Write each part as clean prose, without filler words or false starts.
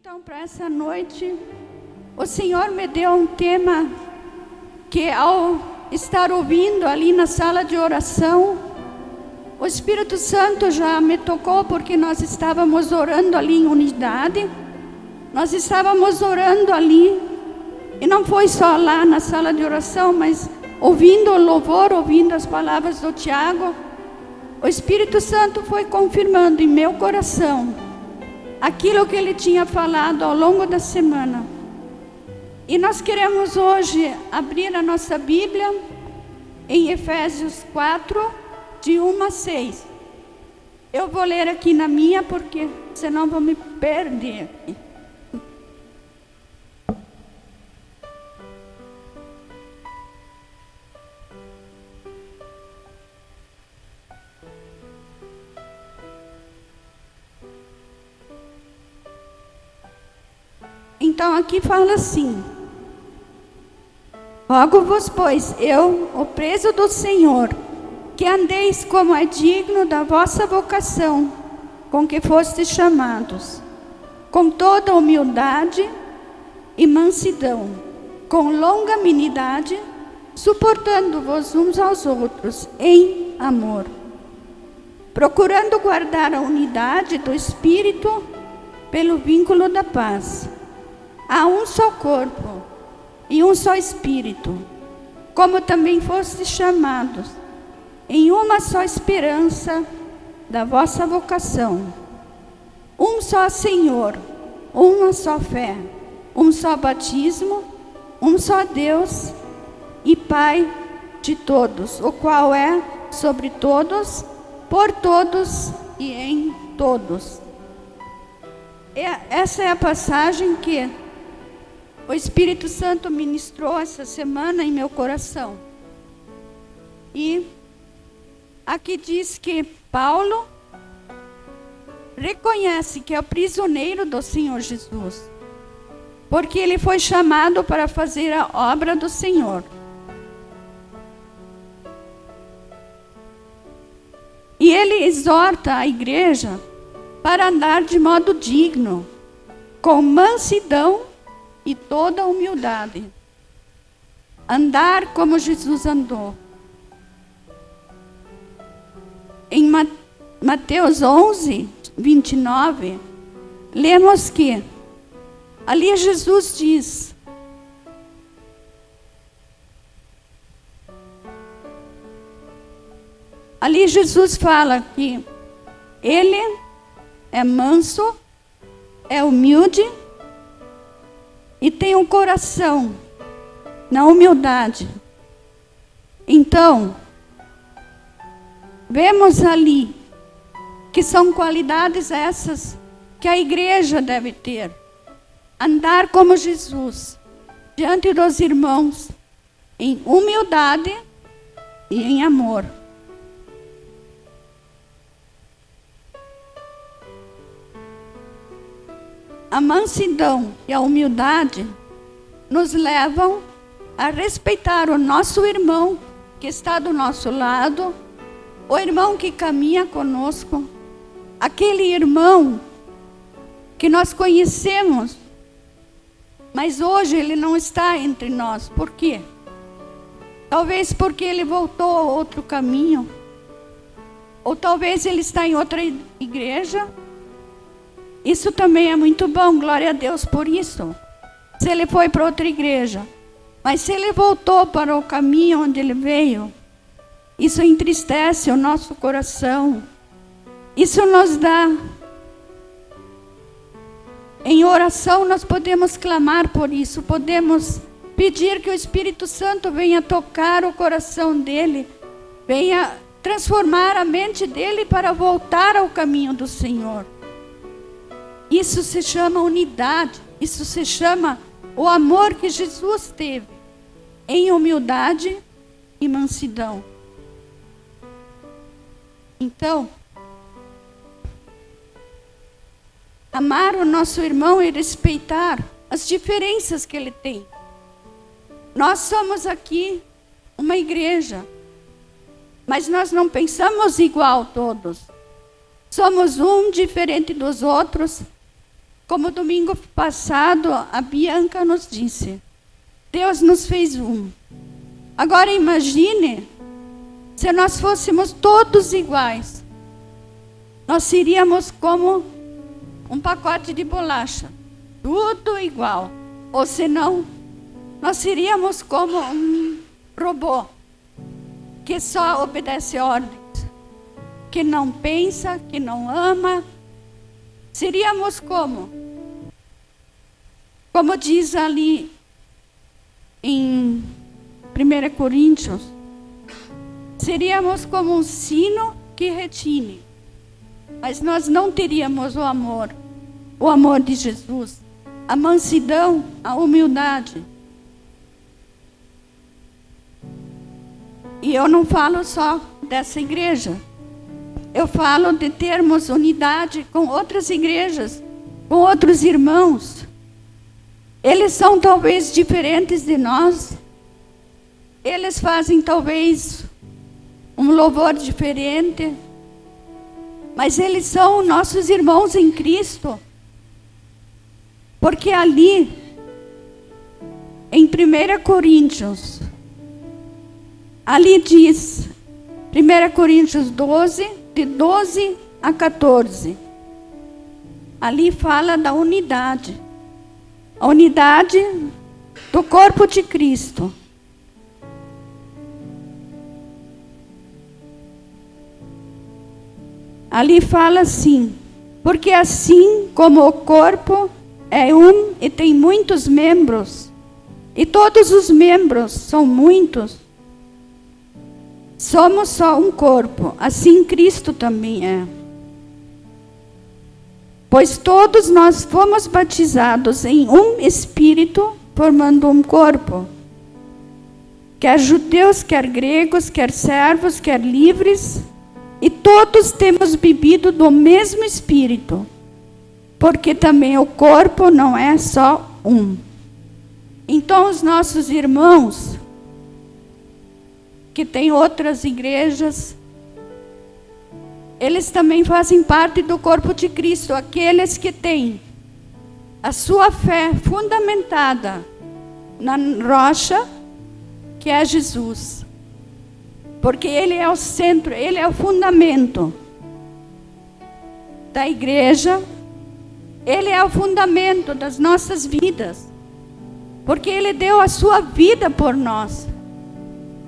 Então, para essa noite, o Senhor me deu um tema que, ao estar ouvindo ali na sala de oração, o Espírito Santo já me tocou, porque nós estávamos orando ali em unidade. Nós estávamos orando ali, e não foi só lá na sala de oração, mas ouvindo o louvor, ouvindo as palavras do Tiago, o Espírito Santo foi confirmando em meu coração aquilo que ele tinha falado ao longo da semana. E nós queremos hoje abrir a nossa Bíblia em Efésios 4, de 1 a 6. Eu vou ler aqui na minha, porque senão vou me perder aqui. Então aqui fala assim: rogo-vos, pois, eu, o preso do Senhor, que andeis como é digno da vossa vocação, com que fostes chamados, com toda humildade e mansidão, com longanimidade, suportando-vos uns aos outros em amor, procurando guardar a unidade do Espírito pelo vínculo da paz. Há um só corpo e um só Espírito, como também fostes chamados, em uma só esperança da vossa vocação. Um só Senhor, uma só fé, um só batismo, um só Deus e Pai de todos, o qual é sobre todos, por todos e em todos. Essa é a passagem que o Espírito Santo ministrou essa semana em meu coração. E aqui diz que Paulo reconhece que é o prisioneiro do Senhor Jesus, porque ele foi chamado para fazer a obra do Senhor. E ele exorta a igreja para andar de modo digno, com mansidão e toda humildade. Andar como Jesus andou. Em Mateus 11, 29, lemos que ali Jesus diz: ali Jesus fala que ele é manso, é humilde e tem um coração na humildade. Então, vemos ali que são qualidades essas que a igreja deve ter. Andar como Jesus, diante dos irmãos, em humildade e em amor. A mansidão e a humildade nos levam a respeitar o nosso irmão que está do nosso lado, o irmão que caminha conosco, aquele irmão que nós conhecemos, mas hoje ele não está entre nós. Por quê? Talvez porque ele voltou a outro caminho, ou talvez ele está em outra igreja. Isso também é muito bom, glória a Deus por isso. Se ele foi para outra igreja, mas se ele voltou para o caminho onde ele veio, isso entristece o nosso coração. Isso nos dá. Em oração nós podemos clamar por isso, podemos pedir que o Espírito Santo venha tocar o coração dele, venha transformar a mente dele para voltar ao caminho do Senhor. Isso se chama unidade, isso se chama o amor que Jesus teve, em humildade e mansidão. Então, amar o nosso irmão e respeitar as diferenças que ele tem. Nós somos aqui uma igreja, mas nós não pensamos igual todos. Somos um diferente dos outros. como domingo passado a Bianca nos disse, Deus nos fez um. Agora imagine se nós fôssemos todos iguais. Nós seríamos como um pacote de bolacha, tudo igual. Ou senão, nós seríamos como um robô que só obedece ordens, que não pensa, que não ama. Seríamos como? Como diz ali em 1 Coríntios, seríamos como um sino que retine, mas nós não teríamos o amor de Jesus, a mansidão, a humildade. E eu não falo só dessa igreja, eu falo de termos unidade com outras igrejas, com outros irmãos. Eles são talvez diferentes de nós, eles fazem talvez um louvor diferente, mas eles são nossos irmãos em Cristo. Porque ali, em 1 Coríntios, ali diz, 1 Coríntios 12, de 12 a 14, ali fala da unidade. A unidade do corpo de Cristo. Ali fala assim, porque assim como o corpo é um e tem muitos membros, e todos os membros são muitos, somos só um corpo, assim Cristo também é. Pois todos nós fomos batizados em um Espírito, formando um corpo. Quer judeus, quer gregos, quer servos, quer livres, e todos temos bebido do mesmo Espírito, porque também o corpo não é só um. Então os nossos irmãos, que têm outras igrejas, eles também fazem parte do corpo de Cristo, aqueles que têm a sua fé fundamentada na rocha, que é Jesus. Porque Ele é o centro, Ele é o fundamento da igreja, Ele é o fundamento das nossas vidas. Porque Ele deu a sua vida por nós.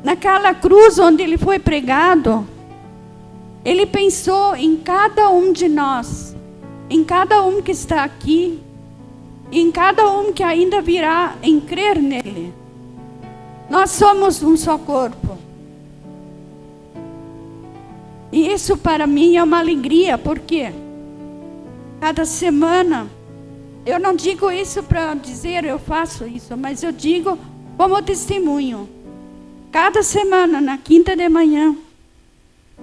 Naquela cruz onde Ele foi pregado, Ele pensou em cada um de nós, em cada um que está aqui, em cada um que ainda virá em crer nele. Nós somos um só corpo. E isso para mim é uma alegria, porque cada semana, eu não digo isso para dizer eu faço isso, mas eu digo como testemunho. Cada semana, na quinta de manhã,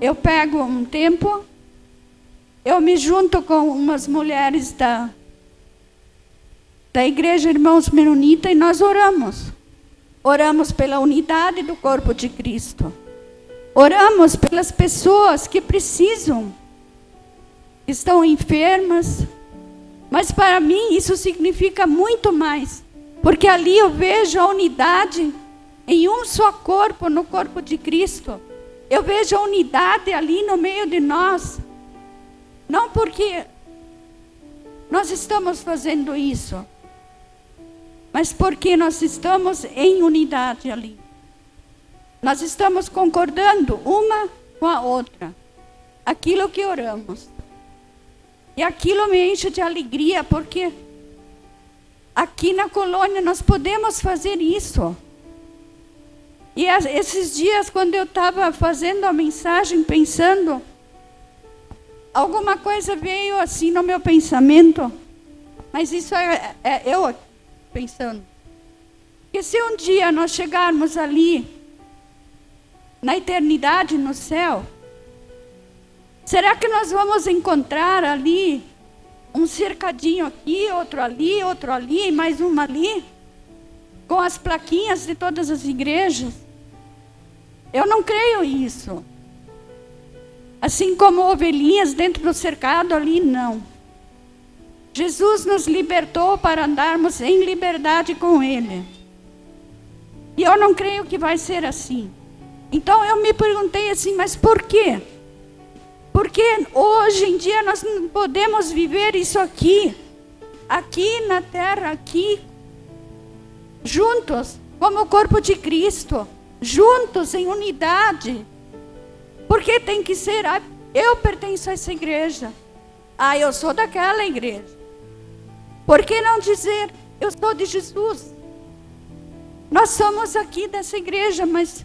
eu pego um tempo, eu me junto com umas mulheres da igreja Irmãos Menonita e nós oramos. Oramos pela unidade do corpo de Cristo. Oramos pelas pessoas que precisam, que estão enfermas. Mas para mim isso significa muito mais, porque ali eu vejo a unidade em um só corpo, no corpo de Cristo. Eu vejo a unidade ali no meio de nós. Não porque nós estamos fazendo isso, mas porque nós estamos em unidade ali. Nós estamos concordando uma com a outra. Aquilo que oramos. E aquilo me enche de alegria, porque aqui na colônia nós podemos fazer isso. E esses dias, quando eu estava fazendo a mensagem, pensando, alguma coisa veio assim no meu pensamento, mas isso é eu pensando. Que se um dia nós chegarmos ali, na eternidade, no céu, será que nós vamos encontrar ali um cercadinho aqui, outro ali, mais uma ali, com as plaquinhas de todas as igrejas? Eu não creio isso. Assim como ovelhinhas dentro do cercado ali, não. Jesus nos libertou para andarmos em liberdade com Ele. E eu não creio que vai ser assim. Então eu me perguntei assim, mas por quê? Porque hoje em dia nós não podemos viver isso aqui na terra, aqui, juntos, como o corpo de Cristo, juntos em unidade. Porque tem que ser, eu pertenço a essa igreja, eu sou daquela igreja. Por que não dizer, eu sou de Jesus? Nós somos aqui dessa igreja, mas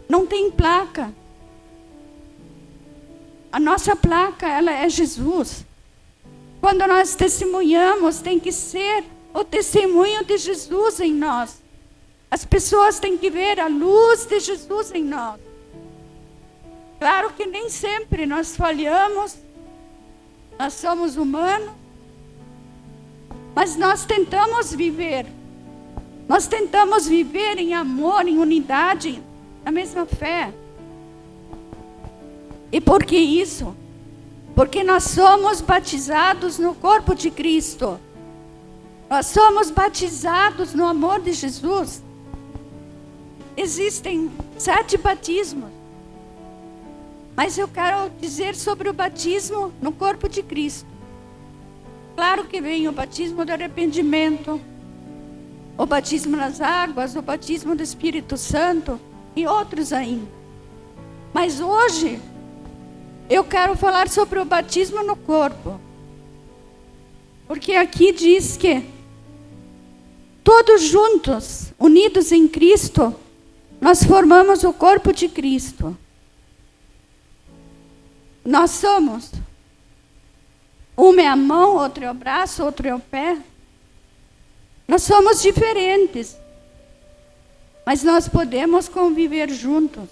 não tem placa. A nossa placa, ela é Jesus. Quando nós testemunhamos, tem que ser o testemunho de Jesus em nós. As pessoas têm que ver a luz de Jesus em nós. Claro que nem sempre nós falhamos, nós somos humanos, mas nós tentamos viver em amor, em unidade, na mesma fé. E por que isso? Porque nós somos batizados no corpo de Cristo. Nós somos batizados no amor de Jesus. Existem 7 batismos. Mas eu quero dizer sobre o batismo no corpo de Cristo. Claro que vem o batismo do arrependimento, o batismo nas águas, o batismo do Espírito Santo e outros ainda. Mas hoje eu quero falar sobre o batismo no corpo. Porque aqui diz que todos juntos, unidos em Cristo, nós formamos o corpo de Cristo. Nós somos. Um é a mão, outro é o braço, outro é o pé. Nós somos diferentes. Mas nós podemos conviver juntos.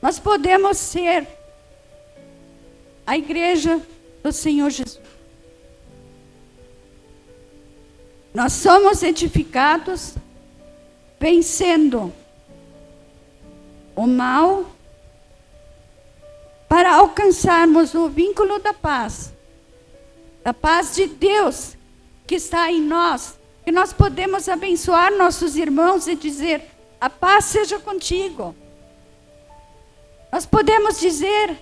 Nós podemos ser a igreja do Senhor Jesus. Nós somos edificados vencendo o mal para alcançarmos o vínculo da paz de Deus que está em nós, que nós podemos abençoar nossos irmãos e dizer, a paz seja contigo. Nós podemos dizer,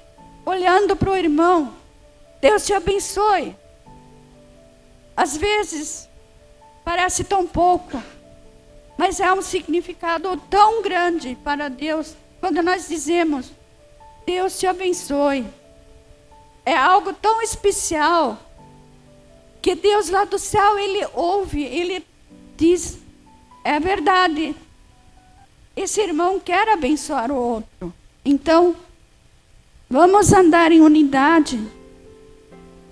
olhando para o irmão, Deus te abençoe. Às vezes, parece tão pouco, mas é um significado tão grande para Deus, quando nós dizemos, Deus te abençoe. É algo tão especial, que Deus lá do céu, Ele ouve, Ele diz, é verdade, esse irmão quer abençoar o outro. Então, vamos andar em unidade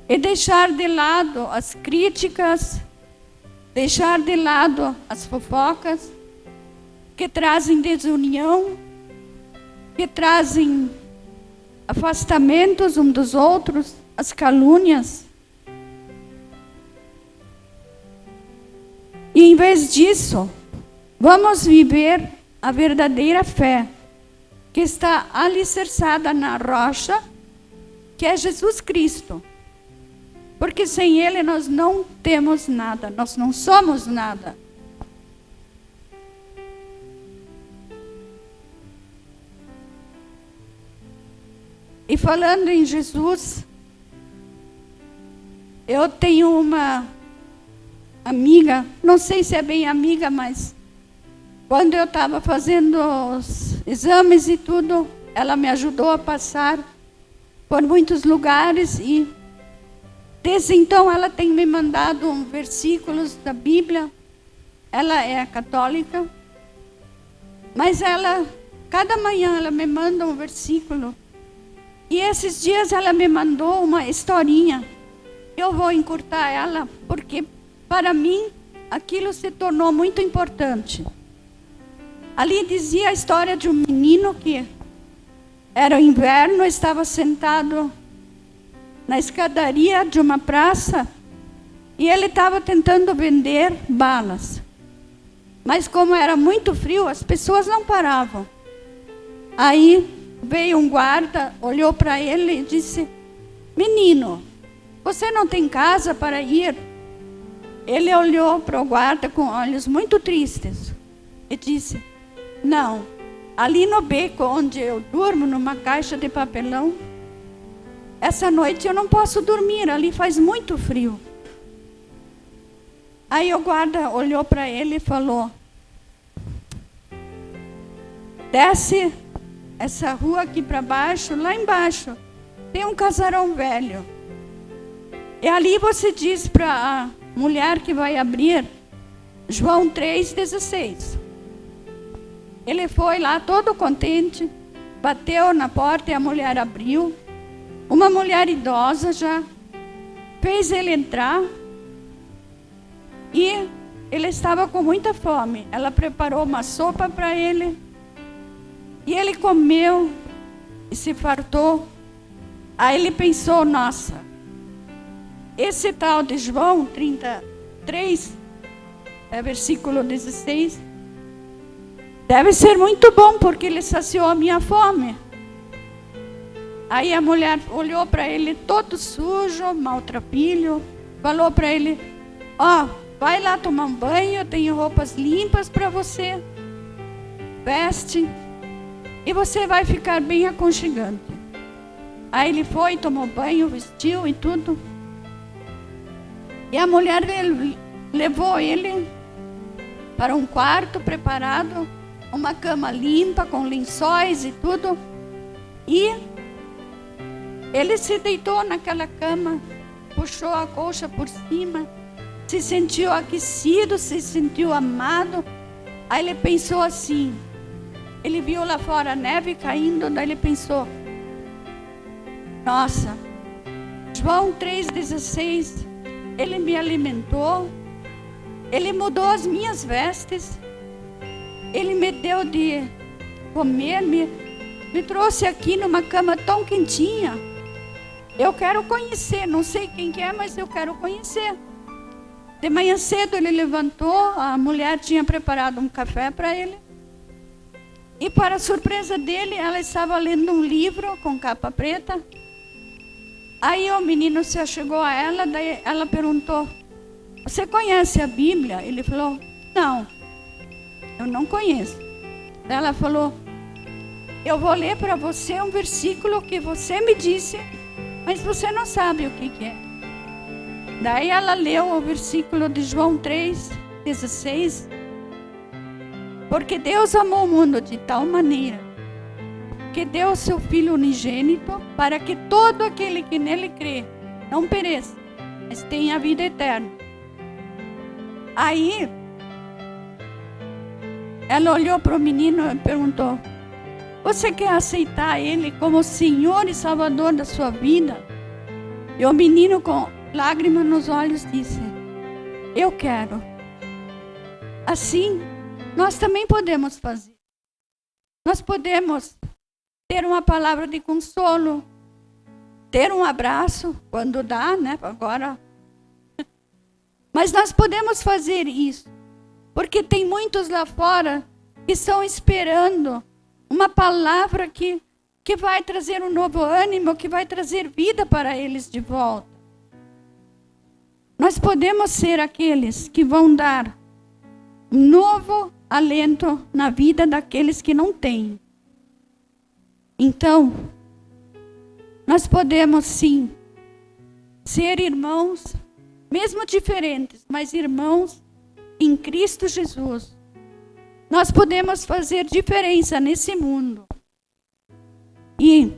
e deixar de lado as críticas, deixar de lado as fofocas que trazem desunião, que trazem afastamentos um dos outros, as calúnias. E em vez disso, vamos viver a verdadeira fé, que está alicerçada na rocha, que é Jesus Cristo. Porque sem Ele nós não temos nada, nós não somos nada. E falando em Jesus, eu tenho uma amiga, não sei se é bem amiga, mas quando eu estava fazendo os exames e tudo, ela me ajudou a passar por muitos lugares e desde então ela tem me mandado versículos da Bíblia. Ela é católica, mas ela, cada manhã ela me manda um versículo. E esses dias ela me mandou uma historinha. Eu vou encurtar ela, porque para mim aquilo se tornou muito importante. Ali dizia a história de um menino que era o inverno, estava sentado na escadaria de uma praça e ele estava tentando vender balas. Mas como era muito frio, as pessoas não paravam. Aí veio um guarda, olhou para ele e disse, menino, você não tem casa para ir? Ele olhou para o guarda com olhos muito tristes e disse: não, ali no beco onde eu durmo, numa caixa de papelão, essa noite eu não posso dormir, ali faz muito frio. Aí o guarda olhou para ele e falou: desce essa rua aqui para baixo, lá embaixo tem um casarão velho. E ali você diz para a mulher que vai abrir, João 3,16. Ele foi lá todo contente, bateu na porta e a mulher abriu. Uma mulher idosa já fez ele entrar. E ele estava com muita fome. Ela preparou uma sopa para ele. E ele comeu e se fartou. Aí ele pensou: nossa, esse tal de João 33, versículo 16, deve ser muito bom, porque ele saciou a minha fome. Aí a mulher olhou para ele todo sujo, maltrapilho, falou para ele: ó, vai lá tomar um banho, eu tenho roupas limpas para você. Veste e você vai ficar bem aconchegante. Aí ele foi, tomou banho, vestiu e tudo. E a mulher levou ele para um quarto preparado, uma cama limpa, com lençóis e tudo. E ele se deitou naquela cama, puxou a colcha por cima, se sentiu aquecido, se sentiu amado. Aí ele pensou assim, ele viu lá fora a neve caindo, daí ele pensou: nossa, João 3,16, ele me alimentou, ele mudou as minhas vestes, ele me deu de comer, me trouxe aqui numa cama tão quentinha. Eu quero conhecer, não sei quem que é, mas eu quero conhecer. De manhã cedo ele levantou, a mulher tinha preparado um café para ele. E para a surpresa dele, ela estava lendo um livro com capa preta. Aí o menino se achegou a ela, daí ela perguntou: você conhece a Bíblia? Ele falou: não, eu não conheço. Daí ela falou: eu vou ler para você um versículo que você me disse, mas você não sabe o que é. Daí ela leu o versículo de João 3,16. Porque Deus amou o mundo de tal maneira que deu o seu Filho unigênito, para que todo aquele que nele crê não pereça, mas tenha a vida eterna. Aí ela olhou para o menino e perguntou: você quer aceitar ele como Senhor e Salvador da sua vida? E o menino, com lágrimas nos olhos, disse: eu quero. Assim nós também podemos fazer. Nós podemos ter uma palavra de consolo, ter um abraço quando dá, né? Agora. Mas nós podemos fazer isso, porque tem muitos lá fora que estão esperando uma palavra que vai trazer um novo ânimo, que vai trazer vida para eles de volta. Nós podemos ser aqueles que vão dar um novo alento na vida daqueles que não têm. Então, nós podemos sim ser irmãos, mesmo diferentes, mas irmãos em Cristo Jesus. Nós podemos fazer diferença nesse mundo. E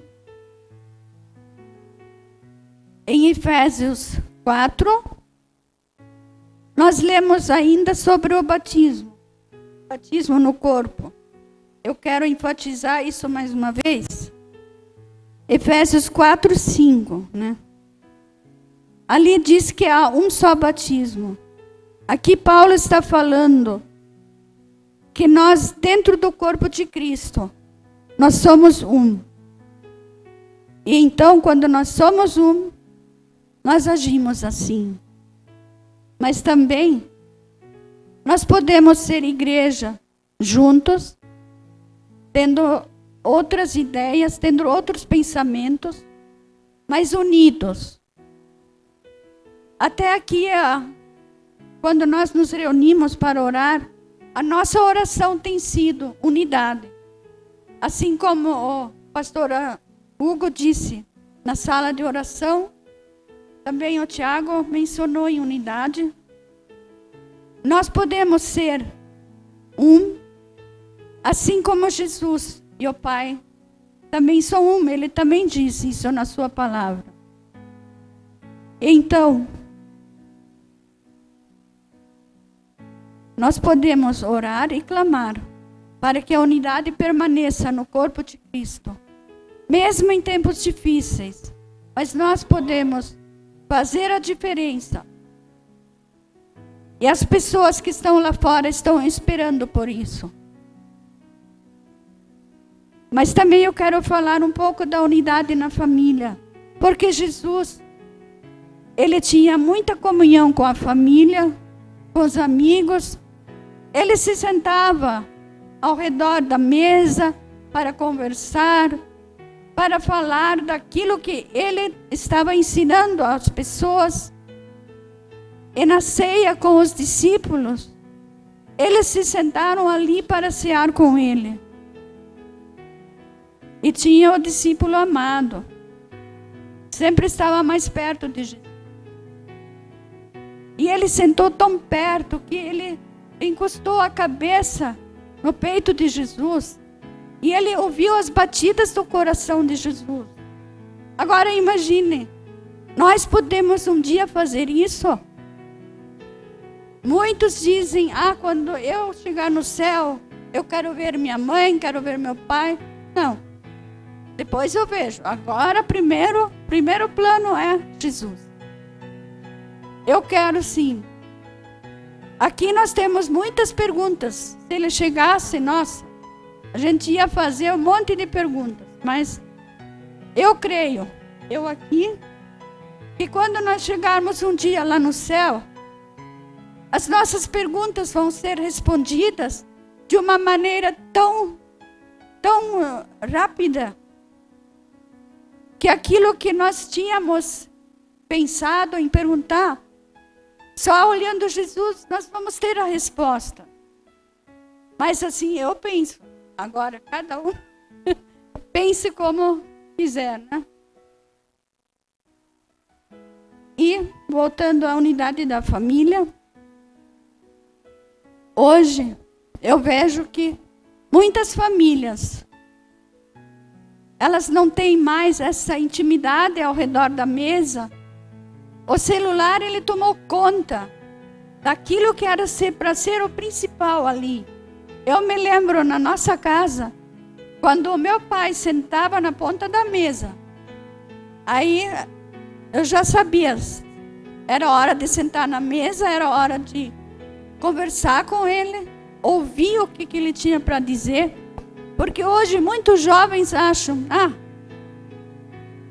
em Efésios 4, nós lemos ainda sobre o batismo. Batismo no corpo. Eu quero enfatizar isso mais uma vez. Efésios 4, 5, né? Ali diz que há um só batismo. Aqui Paulo está falando que nós, dentro do corpo de Cristo, nós somos um. E então, quando nós somos um, nós agimos assim. Mas também, nós podemos ser igreja juntos, tendo outras ideias, tendo outros pensamentos, mas unidos. Até aqui, quando nós nos reunimos para orar, a nossa oração tem sido unidade. Assim como o pastor Hugo disse na sala de oração, também o Tiago mencionou em unidade. Nós podemos ser um, assim como Jesus e o Pai também são um. Ele também disse isso na sua palavra. Então, nós podemos orar e clamar para que a unidade permaneça no corpo de Cristo, mesmo em tempos difíceis. Mas nós podemos fazer a diferença. E as pessoas que estão lá fora estão esperando por isso. Mas também eu quero falar um pouco da unidade na família. Porque Jesus, ele tinha muita comunhão com a família, com os amigos. Ele se sentava ao redor da mesa para conversar, para falar daquilo que ele estava ensinando às pessoas. E na ceia com os discípulos, eles se sentaram ali para cear com ele. E tinha o discípulo amado, sempre estava mais perto de Jesus. E ele sentou tão perto que ele encostou a cabeça no peito de Jesus. E ele ouviu as batidas do coração de Jesus. Agora imagine, nós podemos um dia fazer isso? Muitos dizem, quando eu chegar no céu, eu quero ver minha mãe, quero ver meu pai. Não, depois eu vejo. Agora, primeiro plano é Jesus. Eu quero sim. Aqui nós temos muitas perguntas. Se ele chegasse, nossa, a gente ia fazer um monte de perguntas. Mas eu creio, eu aqui, que quando nós chegarmos um dia lá no céu, as nossas perguntas vão ser respondidas de uma maneira tão rápida, que aquilo que nós tínhamos pensado em perguntar, só olhando Jesus, nós vamos ter a resposta. Mas assim, eu penso, agora cada um pense como quiser, né? E, voltando à unidade da família, hoje eu vejo que muitas famílias, elas não têm mais essa intimidade ao redor da mesa. O celular, ele tomou conta daquilo que era para ser o principal ali. Eu me lembro na nossa casa, quando o meu pai sentava na ponta da mesa, aí eu já sabia, era hora de sentar na mesa, era hora de conversar com ele, ouvir o que ele tinha para dizer. Porque hoje muitos jovens acham,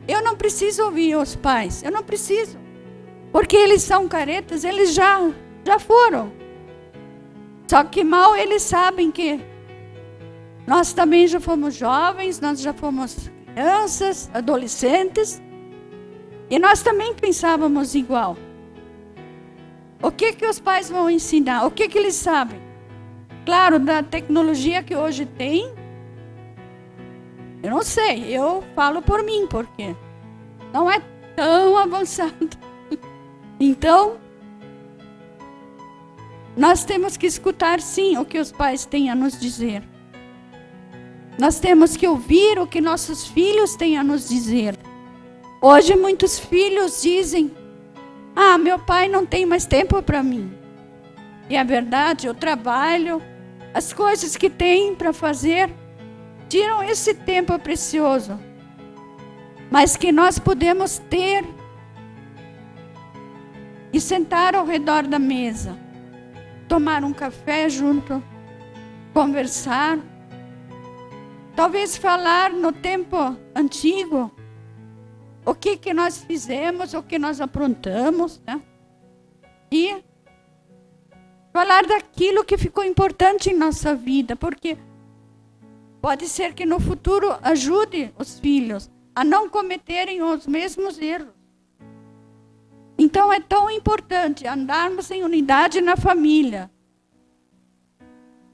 eu não preciso ouvir os pais, eu não preciso. Porque eles são caretas, eles já foram. Só que mal eles sabem que nós também já fomos jovens, nós já fomos crianças, adolescentes, e nós também pensávamos igual. O que os pais vão ensinar? O que eles sabem? Claro, da tecnologia que hoje tem, eu não sei, eu falo por mim, porque não é tão avançado. Então, nós temos que escutar sim o que os pais têm a nos dizer. Nós temos que ouvir o que nossos filhos têm a nos dizer. Hoje muitos filhos dizem, meu pai não tem mais tempo para mim. E é verdade, o trabalho, as coisas que tem para fazer, tiram esse tempo precioso. Mas que nós podemos ter e sentar ao redor da mesa, tomar um café junto, conversar, talvez falar no tempo antigo, o que nós fizemos, o que nós aprontamos, né? E falar daquilo que ficou importante em nossa vida, porque pode ser que no futuro ajude os filhos a não cometerem os mesmos erros. Então é tão importante andarmos em unidade na família.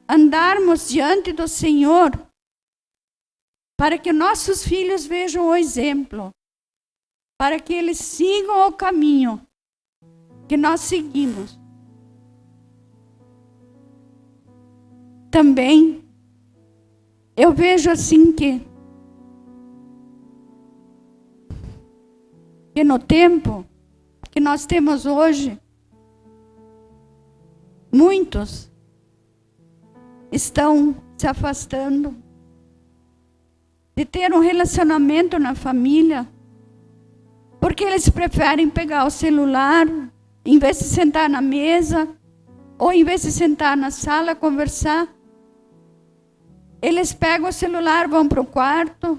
Andarmos diante do Senhor para que nossos filhos vejam o exemplo, para que eles sigam o caminho que nós seguimos. Também eu vejo assim que no tempo que nós temos hoje, muitos estão se afastando de ter um relacionamento na família, porque eles preferem pegar o celular, em vez de sentar na mesa, ou em vez de sentar na sala, conversar, eles pegam o celular, vão para o quarto,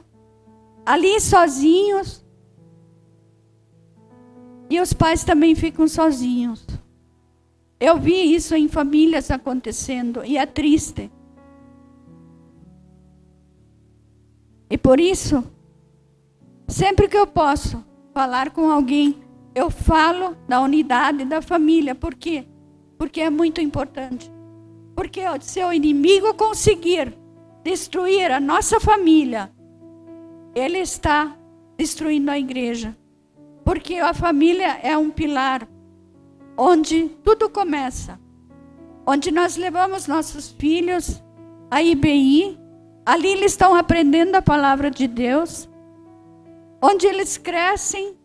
ali sozinhos, e os pais também ficam sozinhos. Eu vi isso em famílias acontecendo, e é triste. E por isso, sempre que eu posso falar com alguém, eu falo da unidade da família. Por quê? Porque é muito importante. Porque se o inimigo conseguir destruir a nossa família, ele está destruindo a igreja. Porque a família é um pilar onde tudo começa. Onde nós levamos nossos filhos à IBI, ali eles estão aprendendo a palavra de Deus, onde eles crescem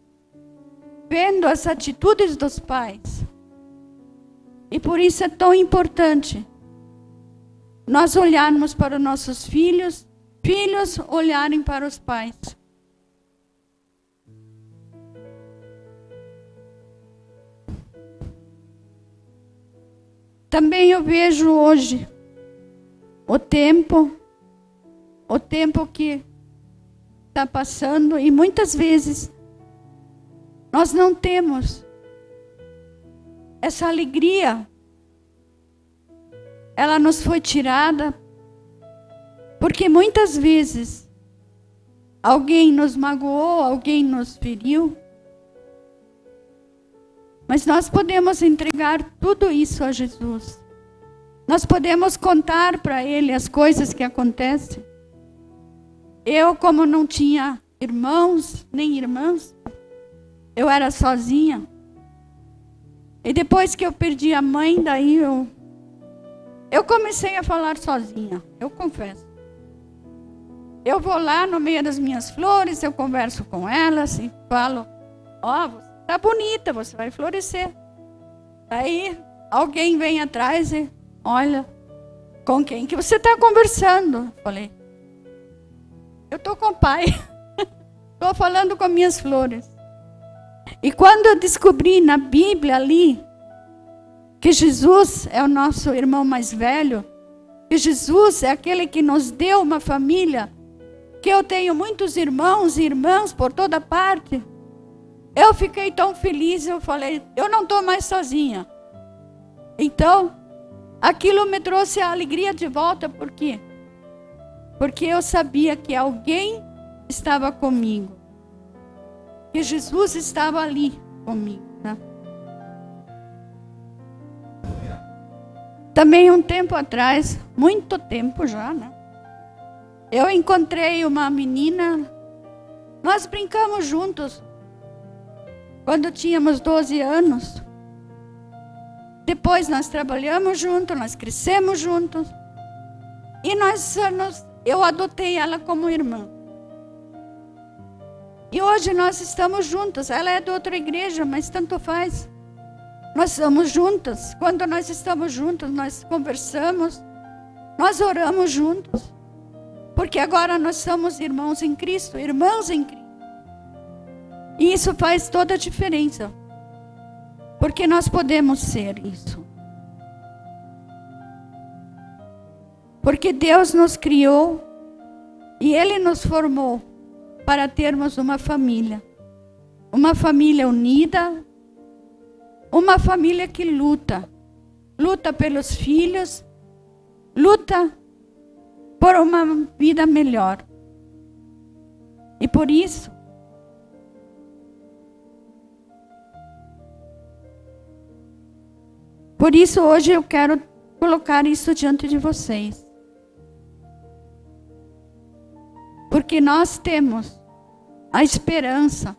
vendo as atitudes dos pais. E por isso é tão importante nós olharmos para os nossos filhos, filhos olharem para os pais. Também eu vejo hoje o tempo que está passando, e muitas vezes nós não temos essa alegria. Ela nos foi tirada porque muitas vezes alguém nos magoou, alguém nos feriu. Mas nós podemos entregar tudo isso a Jesus. Nós podemos contar para Ele as coisas que acontecem. Eu, como não tinha irmãos, nem irmãs, eu era sozinha. E depois que eu perdi a mãe, daí eu comecei a falar sozinha, eu confesso. Eu vou lá no meio das minhas flores, eu converso com elas e falo, você está bonita, você vai florescer. Aí alguém vem atrás e olha, com quem que você está conversando? Eu falei, eu estou com o pai, estou falando com minhas flores. E quando eu descobri na Bíblia ali, que Jesus é o nosso irmão mais velho, que Jesus é aquele que nos deu uma família, que eu tenho muitos irmãos e irmãs por toda parte, eu fiquei tão feliz, eu falei, eu não estou mais sozinha. Então, aquilo me trouxe a alegria de volta, por quê? Porque eu sabia que alguém estava comigo, que Jesus estava ali comigo. Né? Também um tempo atrás, muito tempo já, né? Eu encontrei uma menina, nós brincamos juntos, quando tínhamos 12 anos. Depois nós trabalhamos juntos, nós crescemos juntos. E eu adotei ela como irmã. E hoje nós estamos juntos. Ela é de outra igreja, mas tanto faz. Nós somos juntas. Quando nós estamos juntos, nós conversamos, nós oramos juntos. Porque agora nós somos irmãos em Cristo, irmãs em Cristo. E isso faz toda a diferença. Porque nós podemos ser isso. Porque Deus nos criou e Ele nos formou para termos uma família unida, uma família que luta pelos filhos, luta por uma vida melhor. E por isso, Por isso hoje eu quero colocar isso diante de vocês. Porque nós temos a esperança,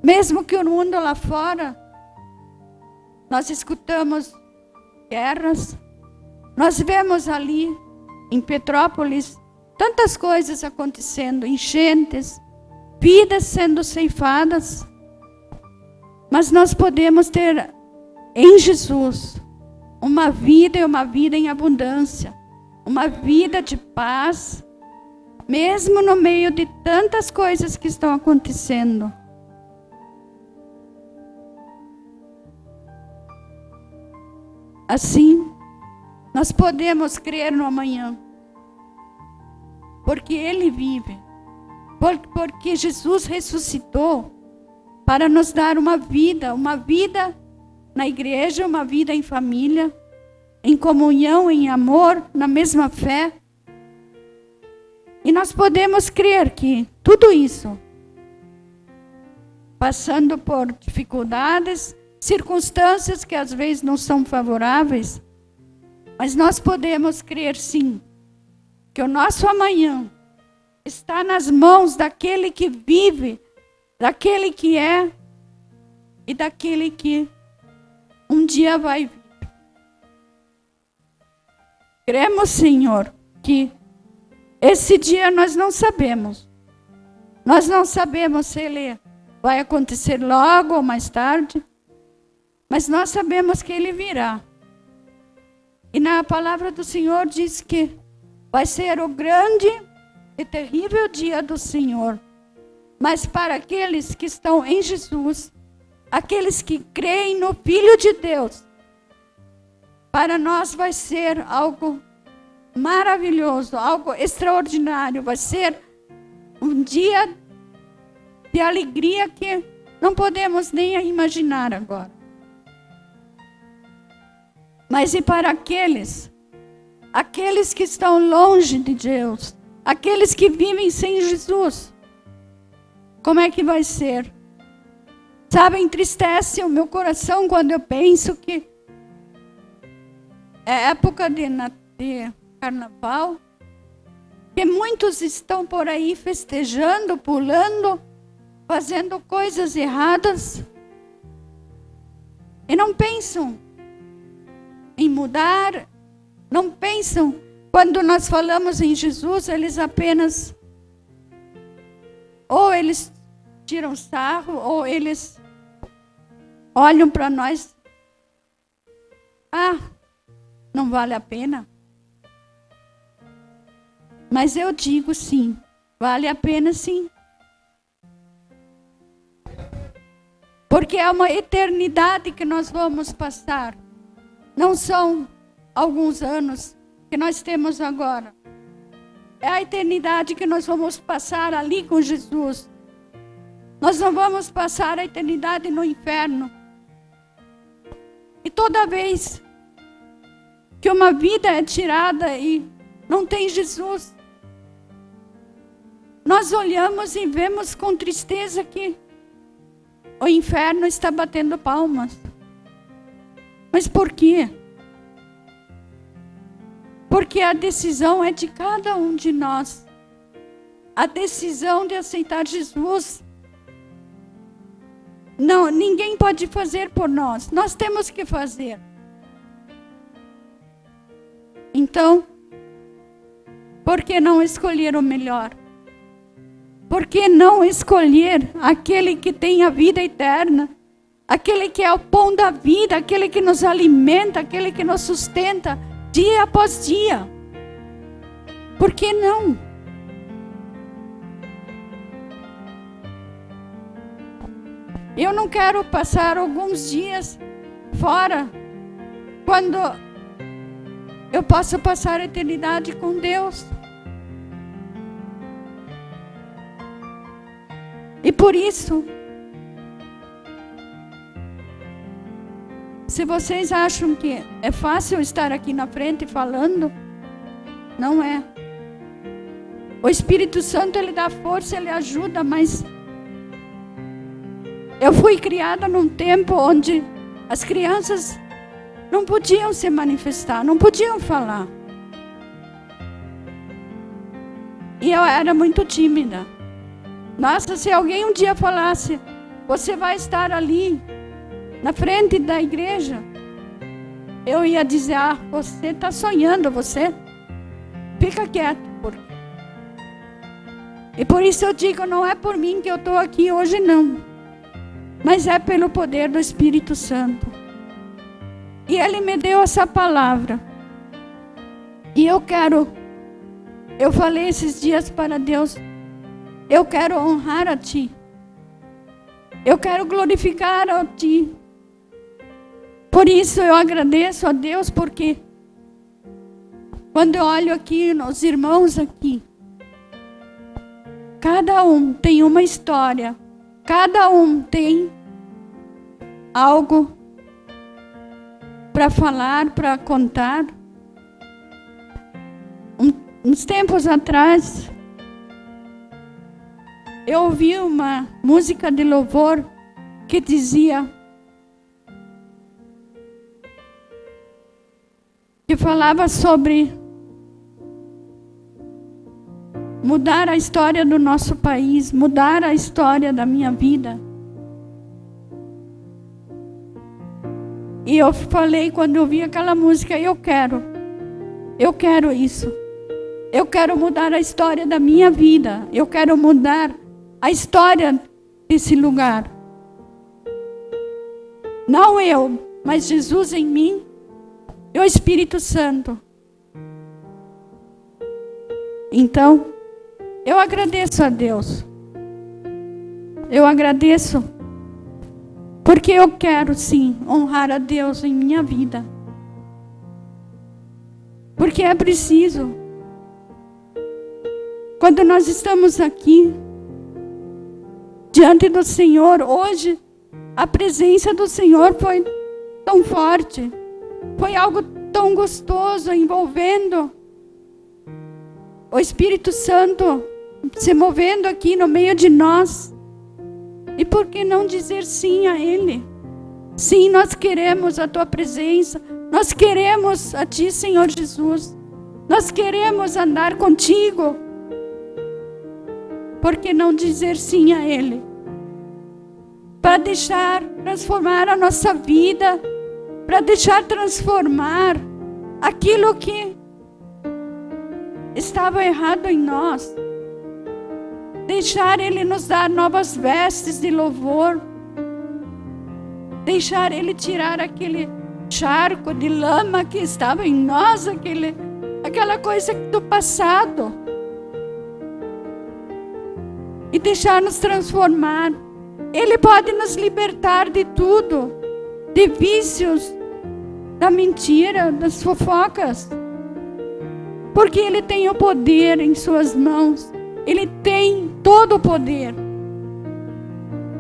mesmo que o mundo lá fora, nós escutamos guerras, nós vemos ali em Petrópolis tantas coisas acontecendo, enchentes, vidas sendo ceifadas, mas nós podemos ter em Jesus uma vida e uma vida em abundância, uma vida de paz, mesmo no meio de tantas coisas que estão acontecendo. Assim, nós podemos crer no amanhã, porque Ele vive, porque Jesus ressuscitou para nos dar uma vida na igreja, uma vida em família, em comunhão, em amor, na mesma fé. E nós podemos crer que tudo isso, passando por dificuldades, circunstâncias que às vezes não são favoráveis, mas nós podemos crer sim, que o nosso amanhã está nas mãos daquele que vive, daquele que é e daquele que um dia vai vir. Cremos, Senhor, que esse dia nós não sabemos. Nós não sabemos se ele vai acontecer logo ou mais tarde, mas nós sabemos que ele virá. E na palavra do Senhor diz que vai ser o grande e terrível dia do Senhor. Mas para aqueles que estão em Jesus, aqueles que creem no Filho de Deus, para nós vai ser algo maravilhoso, algo extraordinário. Vai ser um dia de alegria que não podemos nem imaginar agora. Mas e para aqueles que estão longe de Deus, aqueles que vivem sem Jesus, como é que vai ser? Sabe, entristece o meu coração quando eu penso que é época de carnaval, que muitos estão por aí festejando, pulando, fazendo coisas erradas, e não pensam em mudar, não pensam. Quando nós falamos em Jesus, eles apenas, ou eles tiram sarro, ou eles olham para nós, não vale a pena. Mas eu digo sim, vale a pena sim. Porque é uma eternidade que nós vamos passar. Não são alguns anos que nós temos agora. É a eternidade que nós vamos passar ali com Jesus. Nós não vamos passar a eternidade no inferno. E toda vez que uma vida é tirada e não tem Jesus, nós olhamos e vemos com tristeza que o inferno está batendo palmas. Mas por quê? Porque a decisão é de cada um de nós. A decisão de aceitar Jesus. Não, ninguém pode fazer por nós. Nós temos que fazer. Então, por que não escolher o melhor? Por que não escolher aquele que tem a vida eterna? Aquele que é o pão da vida, aquele que nos alimenta, aquele que nos sustenta dia após dia. Por que não? Eu não quero passar alguns dias fora, quando eu posso passar a eternidade com Deus. E por isso, se vocês acham que é fácil estar aqui na frente falando, não é. O Espírito Santo, ele dá força, ele ajuda, mas eu fui criada num tempo onde As crianças não podiam se manifestar, não podiam falar. E eu era muito tímida. Nossa, se alguém um dia falasse, você vai estar ali, na frente da igreja, eu ia dizer, você está sonhando, você fica quieto. E por isso eu digo, não é por mim que eu estou aqui hoje não, mas é pelo poder do Espírito Santo. E Ele me deu essa palavra. E eu falei esses dias para Deus, eu quero honrar a Ti. Eu quero glorificar a Ti. Por isso eu agradeço a Deus, porque quando eu olho aqui, os irmãos aqui, cada um tem uma história, cada um tem algo para falar, para contar. Uns tempos atrás, eu ouvi uma música de louvor que dizia, que falava sobre mudar a história do nosso país, mudar a história da minha vida. E eu falei, quando eu vi aquela música, eu quero isso. Eu quero mudar a história da minha vida. Eu quero mudar a história desse lugar. Não eu, mas Jesus em mim e o Espírito Santo. Então, eu agradeço a Deus. Eu agradeço porque eu quero sim honrar a Deus em minha vida. Porque é preciso. Quando nós estamos aqui diante do Senhor, hoje a presença do Senhor foi tão forte. Foi algo tão gostoso, envolvendo o Espírito Santo se movendo aqui no meio de nós. E por que não dizer sim a Ele? Sim, nós queremos a Tua presença. Nós queremos a Ti, Senhor Jesus. Nós queremos andar contigo. Por que não dizer sim a Ele? Para deixar transformar a nossa vida, para deixar transformar aquilo que estava errado em nós. Deixar Ele nos dar novas vestes de louvor. Deixar Ele tirar aquele charco de lama que estava em nós, aquela coisa do passado. E deixar nos transformar. Ele pode nos libertar de tudo, de vícios, da mentira, das fofocas. Porque Ele tem o poder em suas mãos. Ele tem todo o poder.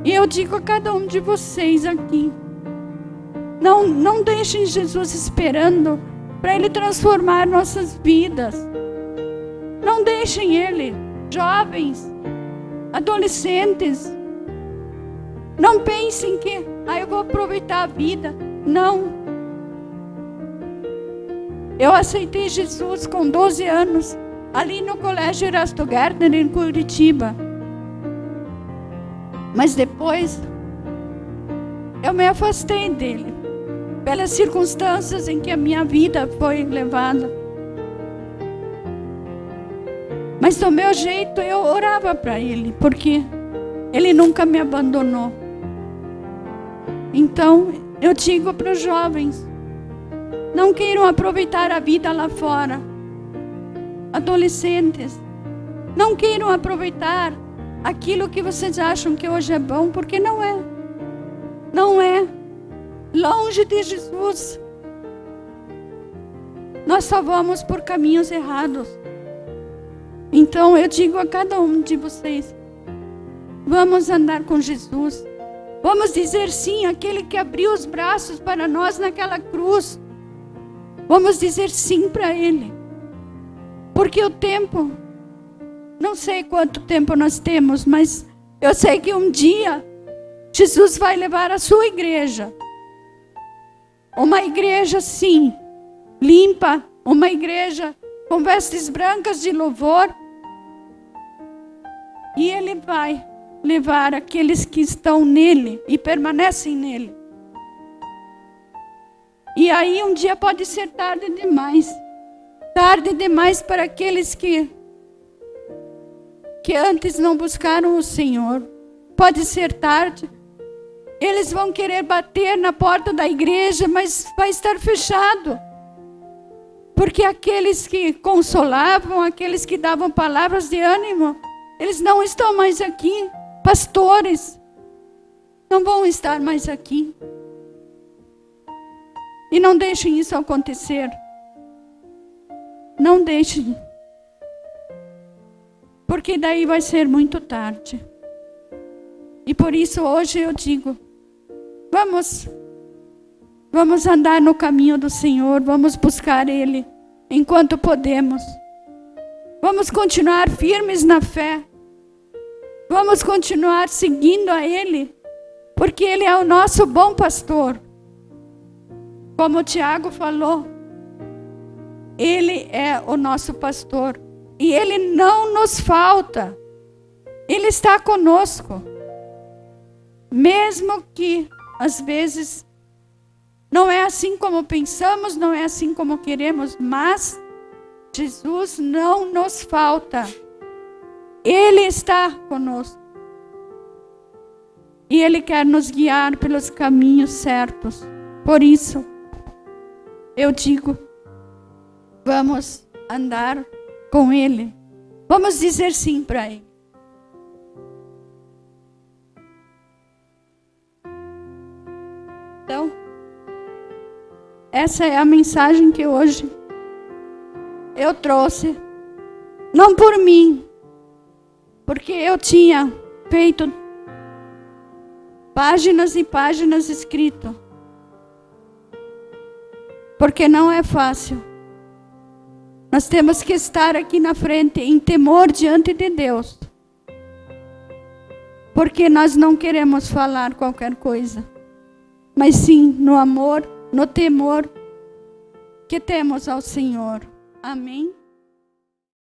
E eu digo a cada um de vocês aqui, não deixem Jesus esperando para Ele transformar nossas vidas. Não deixem Ele, jovens, adolescentes. Não pensem que eu vou aproveitar a vida. Não. Eu aceitei Jesus com 12 anos, ali no Colégio Erasto Gärtner, em Curitiba. Mas depois, eu me afastei dele, pelas circunstâncias em que a minha vida foi levada. Mas do meu jeito, eu orava para ele, porque ele nunca me abandonou. Então, eu digo para os jovens, não queiram aproveitar a vida lá fora. Adolescentes, não queiram aproveitar aquilo que vocês acham que hoje é bom, porque não é. Não é. Longe de Jesus. Nós só vamos por caminhos errados. Então eu digo a cada um de vocês, vamos andar com Jesus. Vamos dizer sim àquele que abriu os braços para nós naquela cruz. Vamos dizer sim para Ele. Porque o tempo, não sei quanto tempo nós temos, mas eu sei que um dia Jesus vai levar a sua igreja uma igreja sim, limpa, uma igreja com vestes brancas de louvor. E Ele vai levar aqueles que estão nele e permanecem nele. E aí um dia pode ser tarde demais. Tarde demais para aqueles que antes não buscaram o Senhor. Pode ser tarde. Eles vão querer bater na porta da igreja, mas vai estar fechado. Porque aqueles que consolavam, aqueles que davam palavras de ânimo, eles não estão mais aqui. Pastores não vão estar mais aqui. E não deixem isso acontecer. Não deixem. Porque daí vai ser muito tarde. E por isso hoje eu digo, vamos andar no caminho do Senhor, vamos buscar Ele enquanto podemos. Vamos continuar firmes na fé. Vamos continuar seguindo a Ele, porque Ele é o nosso bom pastor. Como o Tiago falou, Ele é o nosso pastor e Ele não nos falta. Ele está conosco. Mesmo que às vezes não é assim como pensamos, não é assim como queremos, mas Jesus não nos falta. Ele está conosco. E Ele quer nos guiar pelos caminhos certos. Por isso, eu digo, vamos andar com Ele. Vamos dizer sim para Ele. Então, essa é a mensagem que hoje eu trouxe. Não por mim, porque eu tinha feito páginas e páginas escrito. Porque não é fácil. Nós temos que estar aqui na frente em temor diante de Deus. Porque nós não queremos falar qualquer coisa. Mas sim no amor, no temor que temos ao Senhor. Amém?